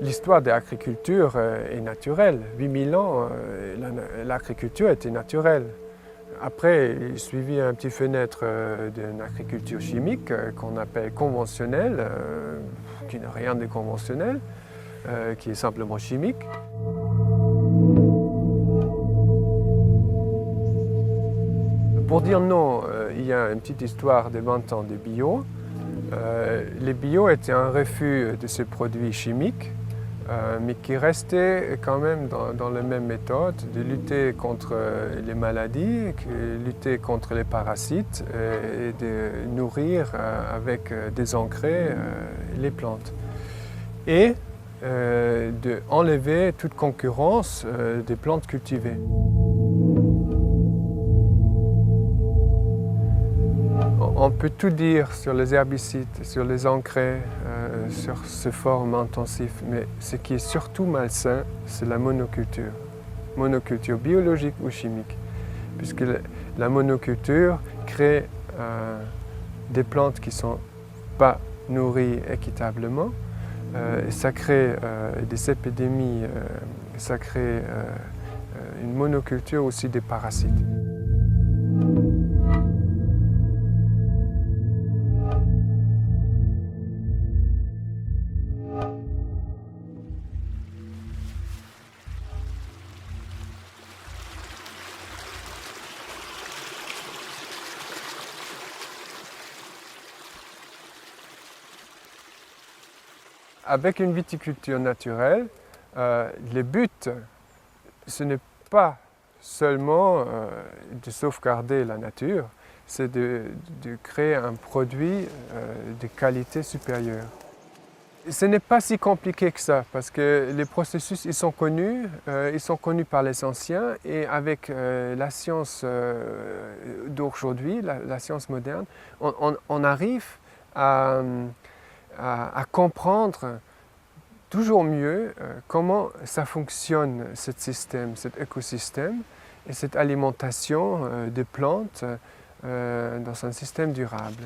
L'histoire de l'agriculture est naturelle. 8000 ans, l'agriculture était naturelle. Après, il suivit un petit fenêtre d'une agriculture chimique qu'on appelle conventionnelle, qui n'a rien de conventionnel, qui est simplement chimique. Pour dire non, il y a une petite histoire de 20 ans de bio. Les bio étaient un refus de ces produits chimiques, mais qui restaient quand même dans la même méthode, de lutter contre les maladies, de lutter contre les parasites et de nourrir avec des engrais les plantes. Et d'enlever toute concurrence des plantes cultivées. On peut tout dire sur les herbicides, sur les engrais, sur ces formes intensives, mais ce qui est surtout malsain, c'est la monoculture. Monoculture biologique ou chimique, puisque la monoculture crée des plantes qui ne sont pas nourries équitablement, et ça crée des épidémies, ça crée une monoculture aussi des parasites. Avec une viticulture naturelle, le but, ce n'est pas seulement de sauvegarder la nature, c'est de créer un produit de qualité supérieure. Ce n'est pas si compliqué que ça, parce que les processus ils sont connus par les anciens, et avec la science d'aujourd'hui, la science moderne, on arrive à comprendre toujours mieux comment ça fonctionne, ce système, cet écosystème et cette alimentation des plantes dans un système durable.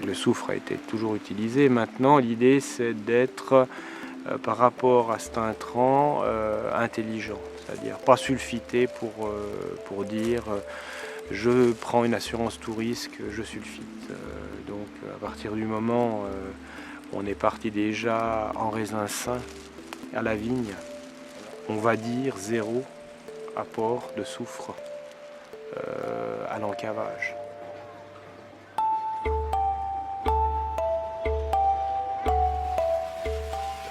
Le soufre a été toujours utilisé. Maintenant, l'idée, c'est d'être, par rapport à cet intrant, intelligent. C'est-à-dire pas sulfité pour dire je prends une assurance tout risque, je sulfite. Donc à partir du moment où on est parti déjà en raisin sain à la vigne, on va dire 0 apport de soufre à l'encavage.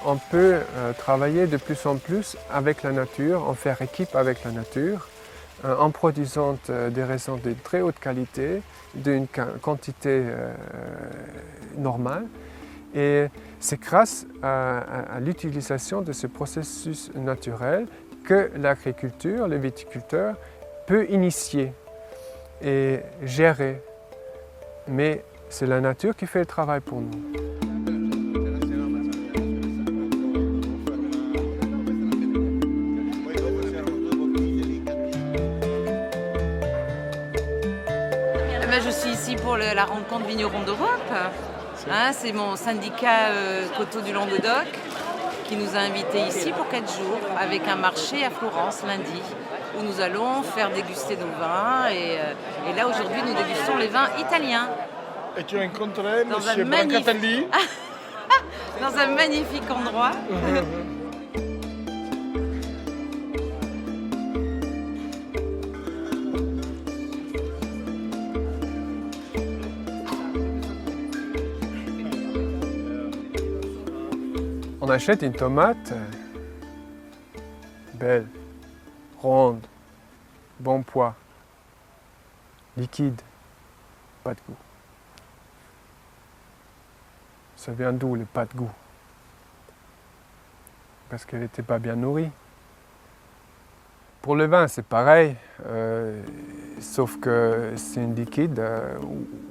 On peut travailler de plus en plus avec la nature, en faire équipe avec la nature, en produisant des raisins de très haute qualité, d'une quantité normale. Et c'est grâce à l'utilisation de ce processus naturel que l'agriculture, le viticulteur, peut initier et gérer. Mais c'est la nature qui fait le travail pour nous. Je suis ici pour la rencontre Vignerons d'Europe. C'est mon syndicat Coteaux du Languedoc qui nous a invités ici pour 4 jours avec un marché à Florence lundi où nous allons faire déguster nos vins. Et là aujourd'hui nous dégustons les vins italiens. Et tu as rencontré M. Brancatelli dans un magnifique endroit. On achète une tomate belle, ronde, bon poids, liquide, pas de goût. Ça vient d'où le pas de goût? Parce qu'elle n'était pas bien nourrie. Pour le vin, c'est pareil, sauf que c'est une liquide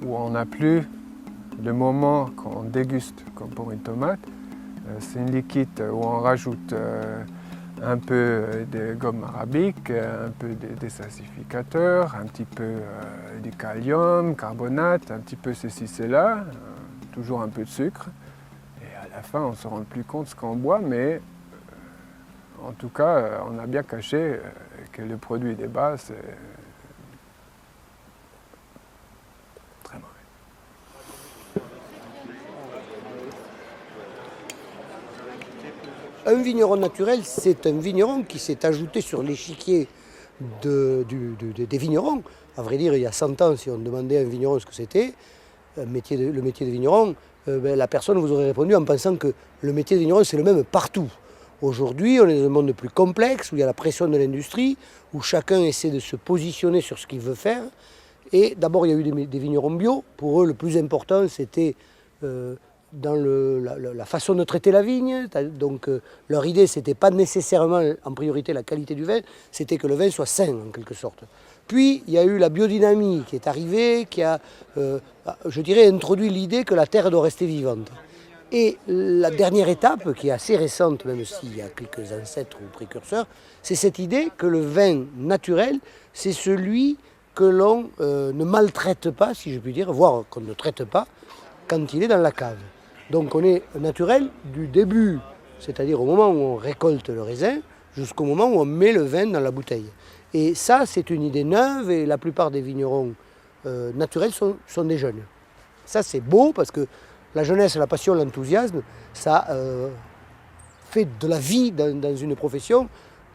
où on n'a plus le moment qu'on déguste, comme pour une tomate. C'est une liquide où on rajoute un peu de gomme arabique, un peu de désacidificateur, un petit peu de kalium, carbonate, un petit peu ceci, cela, toujours un peu de sucre. la fin, on ne se rend plus compte de ce qu'on boit, mais en tout cas, on a bien caché que le produit des bas, c'est très mauvais. Un vigneron naturel, c'est un vigneron qui s'est ajouté sur l'échiquier des vignerons. À vrai dire, il y a 100 ans, si on demandait à un vigneron ce que c'était, le métier de vigneron, la personne vous aurait répondu en pensant que le métier de vigneron, c'est le même partout. Aujourd'hui, on est dans un monde plus complexe, où il y a la pression de l'industrie, où chacun essaie de se positionner sur ce qu'il veut faire. Et d'abord, il y a eu des vignerons bio. Pour eux, le plus important, c'était dans la façon de traiter la vigne. Donc, leur idée, ce n'était pas nécessairement en priorité la qualité du vin, c'était que le vin soit sain, en quelque sorte. Puis, il y a eu la biodynamie qui est arrivée, qui a, je dirais, introduit l'idée que la terre doit rester vivante. Et la dernière étape, qui est assez récente, même s'il y a quelques ancêtres ou précurseurs, c'est cette idée que le vin naturel, c'est celui que l'on ne maltraite pas, si je puis dire, voire qu'on ne traite pas, quand il est dans la cave. Donc on est naturel du début, c'est-à-dire au moment où on récolte le raisin, jusqu'au moment où on met le vin dans la bouteille. Et ça, c'est une idée neuve, et la plupart des vignerons naturels sont des jeunes. Ça, c'est beau, parce que la jeunesse, la passion, l'enthousiasme, ça fait de la vie dans une profession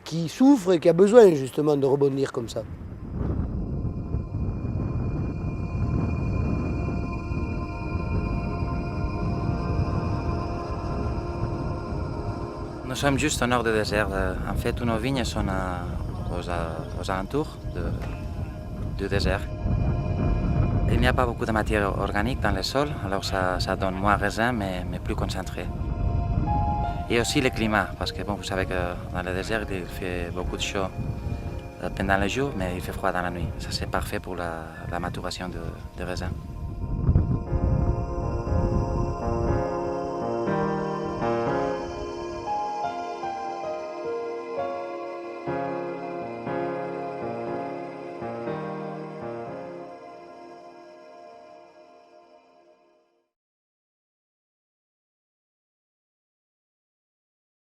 qui souffre et qui a besoin justement de rebondir comme ça. Nous sommes juste au nord du désert. En fait, tous nos vignes sont aux alentours du désert. Il n'y a pas beaucoup de matière organique dans le sol, alors ça donne moins raisin, mais plus concentré. Et aussi le climat, parce que bon, vous savez que dans le désert, il fait beaucoup de chaud pendant le jour, mais il fait froid dans la nuit. Ça, c'est parfait pour la maturation de raisin.